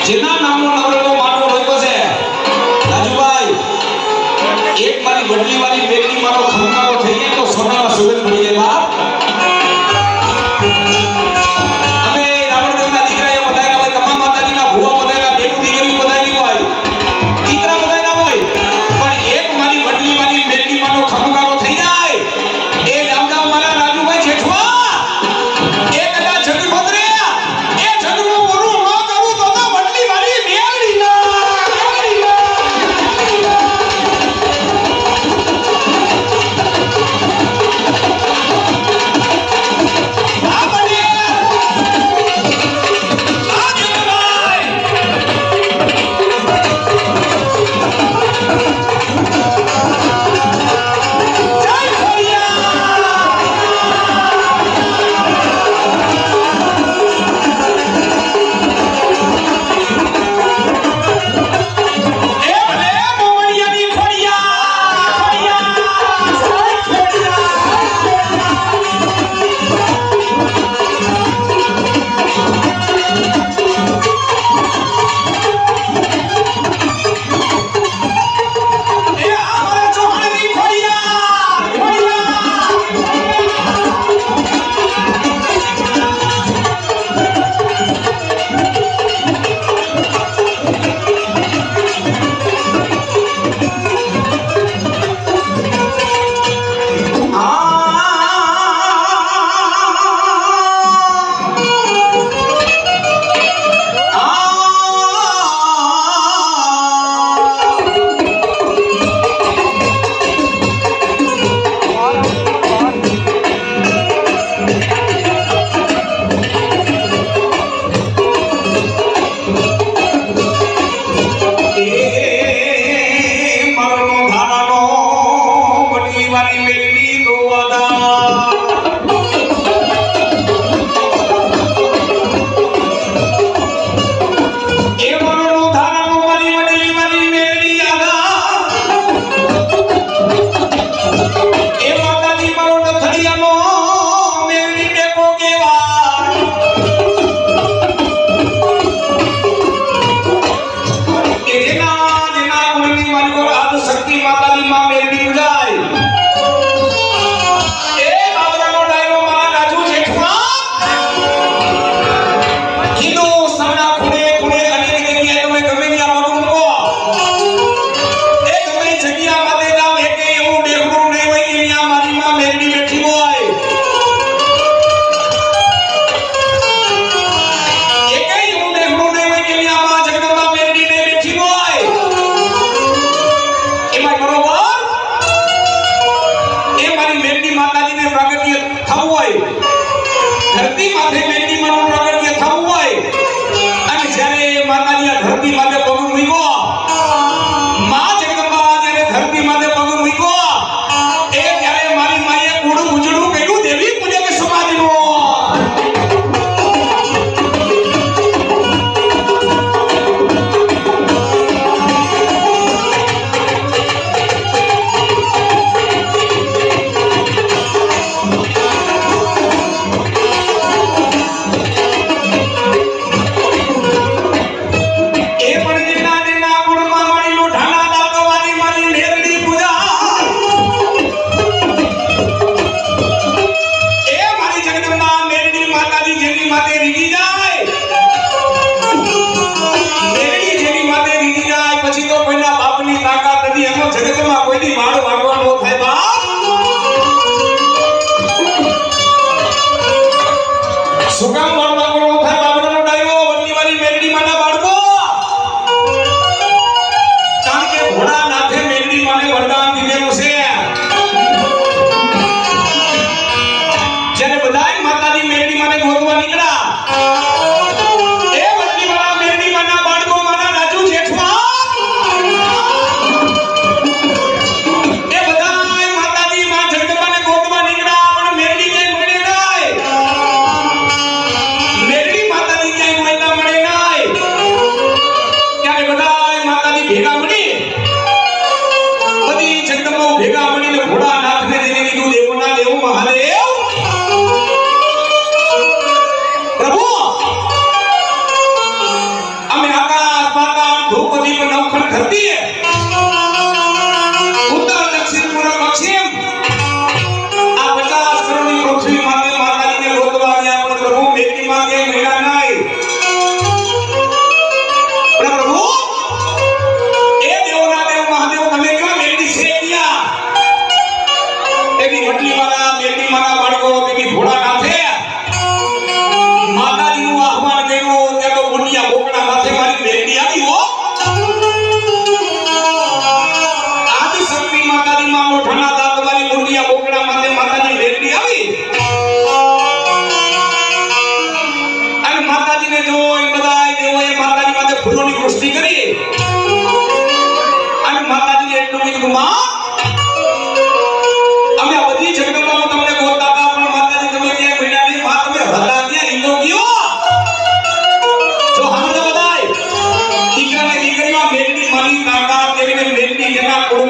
જેના નામનો નવરંગો માનવો રહ્યો છે રાજુભાઈ એક મારી વડલી વાળી બેગની મારો ખમકારો થઈ જાય તો સોનામાં સુગંધ પડી જાય બાપ અમે રાવણદેવના દીકરાએ બધાયના હોય કમા માતાજીના ભુવા બધાયના બેનું દીકરી બધાયની હોય દીકરા બધાયના હોય પણ એક મારી વડલી વાળી બેગની મારો ખમકારો થઈ જાય એ જામદાવ મારા રાજુભાઈ જેઠવા એ કદાચ જગી ભદ્રે એ જગનું બોલું ન કરું તો વડલી વાળી બેગડી ના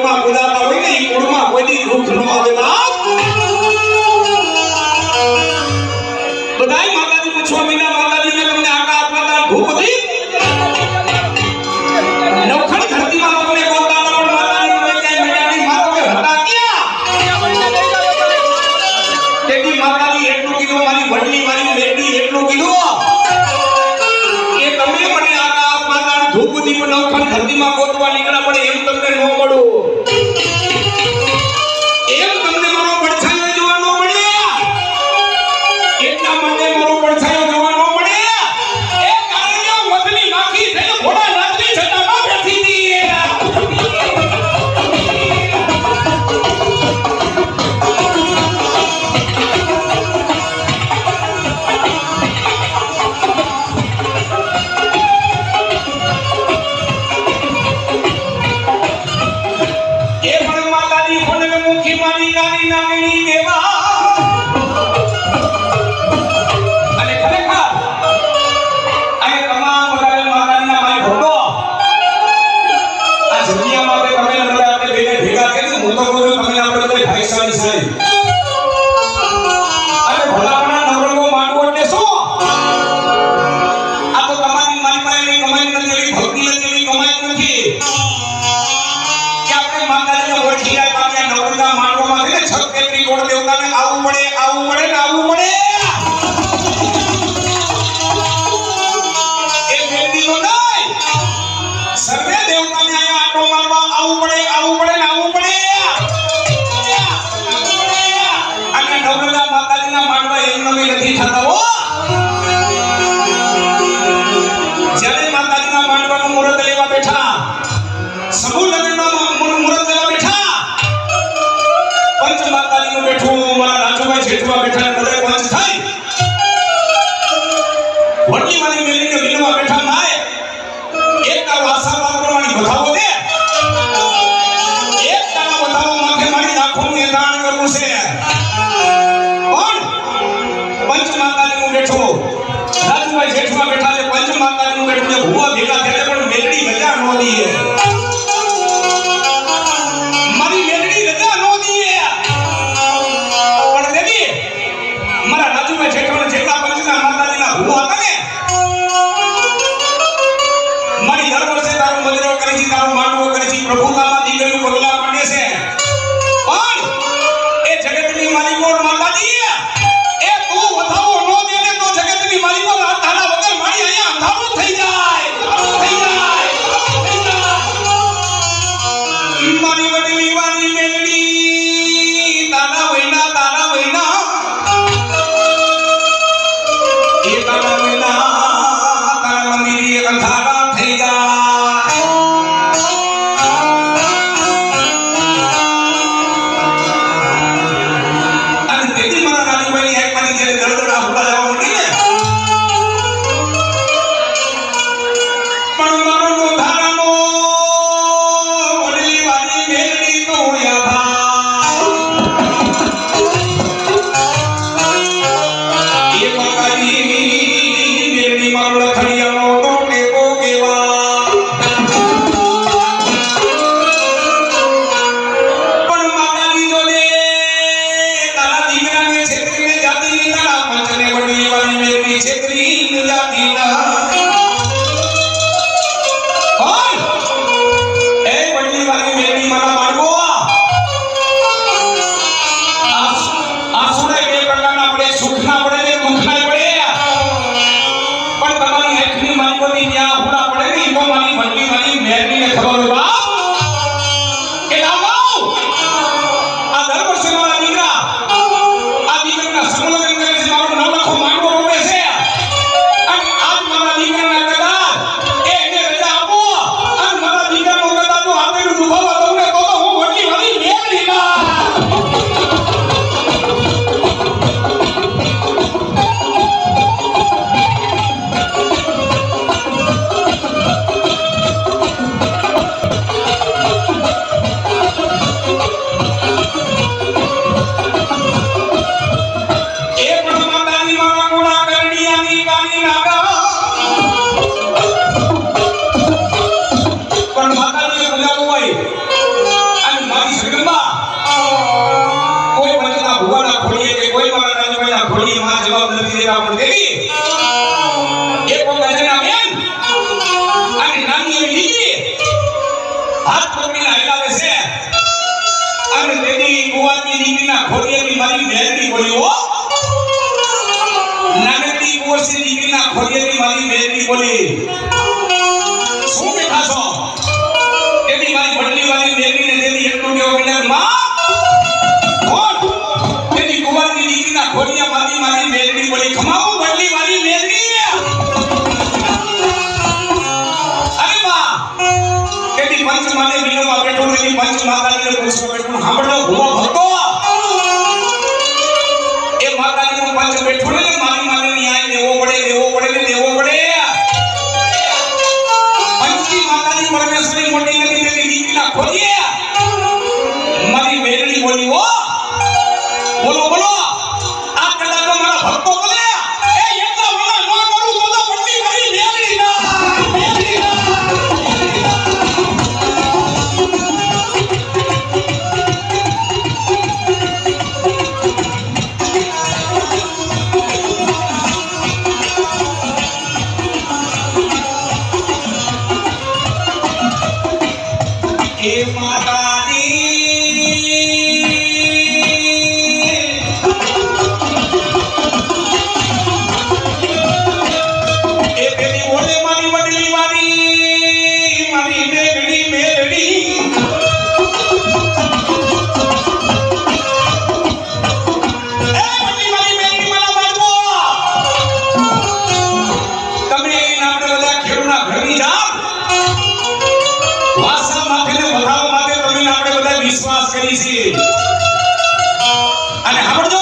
કુળમાં કુદાતા હોય ને એ કુળમાં કોઈ દી દુઃખ ન આવે બાપ બધાય માતાજી પૂછવા મીના માતાજીને તમને આકા આપતા ધૂપ દીપ નવખણ ધરતીમાં તમને બોલતા પણ માતાજી મેળાની માતા હતા ક્યાં તેની માતાજી એટલું કીધું મારી વડલી મારી બેટી એટલું કીધું કે તમે મને આકા આપતા ધૂપ દીપ નવખણ ધરતીમાં ગોતવા નીકળ્યા પડે એમ તમને ન મળું એમ તમને મારો પડછાયો જોવા ન મળે એટલા માટે મારો પડછાયો જોવા ન મળે એ કારણે વધની નાખી થઈને ઘોડા નાચની છટામાં બેઠી હતી એ પણ માતાજી કોને મુખી મારી નાની નાની દેવા અને ખરેખર આ તમામ બધા માતાજીના મારી ભક્તો આ જગ્યામાં તમે બધા આપણે ભેગા કરી હું તો કહું તમે આપણે બધા ભાઈસારી છે અને ભલામણા નવરંગો માંડવો એટલે શું આ તો તમારી મારી પાસે કમાઈ નથી એવી ભક્તિ નથી એવી કમાઈ નથી કે આપણે માતાજીને ઓળખી જાય બાકી નવરંગા માંડવામાં છે ને છ પેટની ગોળ દેવતાને આવવું પડે ને આવવું પડે એ મેલડી નો નહીં સર્વે દેવતાને આયા આટો મારવા આવવું પડે ને આવવું પડે અને નવરંગા માતાજીના માંડવા એમ નથી થતા હો જ્યારે માતાજીના માંડવાનું મુહૂર્ત લેવા બેઠા સમૂહ લગ્નના મુહૂર્ત લેવા બેઠા પંચ માતાજીનું બેઠું મારા રાજુભાઈ જેઠવા બેઠા બધા પંચ થાય વડલી મારી મેલીને વિનવા બેઠા માય એક તારો આશીર્વાદ પ્રમાણે વધાવો દે એક તારા વધાવો માથે મારી આંખોનું એદાન કરવું છે પણ પંચ માતાજીનું બેઠું રાજુભાઈ જેઠવા બેઠા છે પંચ માતાજીનું બેઠું છે ભૂવા ભેગા થયા પણ મેલડી રજા ન દીએ મારી મેલડી રજા ન દીએ પણ દેવી મારા રાજુભાઈ જેઠવાના જેટલા પંચના માતાજીના ભૂવા હતા ને મારી દર વર્ષે તારું મંદિરો કરે છે તારું માંડવો કરે છે પ્રભુતામાં દીકરીઓ પગલા માંડે છે પણ એ જગતની માલિકો માતાજી એ તું વધાવો ન દે ને તો જગતની માલિકો તારા વગર મારી અહીંયા અંધારું થઈ જાય મારી વડલી વાળી મેલડી તારા વૈના એ તારા વૈના તારા મંદિર અંધારા થઈ જાય અને તેથી મારા રાજુભાઈ એક મારી જ્યારે દળદળા હુડા જવા માંડી ને પણ મારો નોંધારાનો વડલી વાળી મેલડી નો યાદા એ માતાજી મેલડી મારો લખડિયાનો તો ટેકો કેવા પણ માતાજી જોડે તારા દીકરાને છેતરીને જાતિની તારા પંચને વડલી વાળી મેલડી છેતરીને જાતિના એ વડલી વાળી મેલડી મારા માર્ગો આસુડે બે પ્રકારના પડે સુખના પડે ને દુઃખના પડે પણ તમારી આંખની માલિકોની ત્યાં હુડા પડે ને એમાં મારી વડલી વાળી મેલડીને ખબર હોય બાપ કે લાવ આ દર વર્ષે મારા દીકરા આ દીકરાના સમલગ્ન કરે છે મારો નવલખો માંડવો રોપે છે અને આજ મારા દીકરાના કદાચ એને રજા આપો અને મારા દીકરાનો કદાચ જો આંતરનું દુભાવા દઉં ને તો હું વડલી વાળી મેલડી ના બોલી શું બેઠા છો તેની મારી વડલી વાળી મેલડીને તેની એટલું કેવો વિના માં કોણ તેની કુંવરની દીકરીના ખોડિયા મારી મારી મેલડી બોલી ખમાવું વડલી વાળી મેલડી અરે માં તેની પંચ માને વિનોમાં બેઠો તેની પંચ માતાજીને પૂછવા બેઠો સાંભળો ભૂવો ભરતો એ માતાજીનો પંચ બેઠો ને મારી માને ન્યાય દેવો પડે ને દેવો પડે પંચી માતાજી પરમેશ્વરી મોટી નથી તેની દીકરીના ખોડિયા મારી મેલડી બોલી હો બોલો આ કદાચ મારા ભક્તો બોલે એ એટલા મને ન કરું તો વડલી મારી મેલડી ના એ માતાજી એ પેલી બોલે મારી વડલી વાળી મારી મેલડી એ વડલી મારી મેલડી મને બાળકો તમે આપણે બધા ખેડૂના ઘરની જાવ વાસા માથેને વધારવા માટે તમે આપણે બધા વિશ્વાસ કરી છે અને સાંભળજો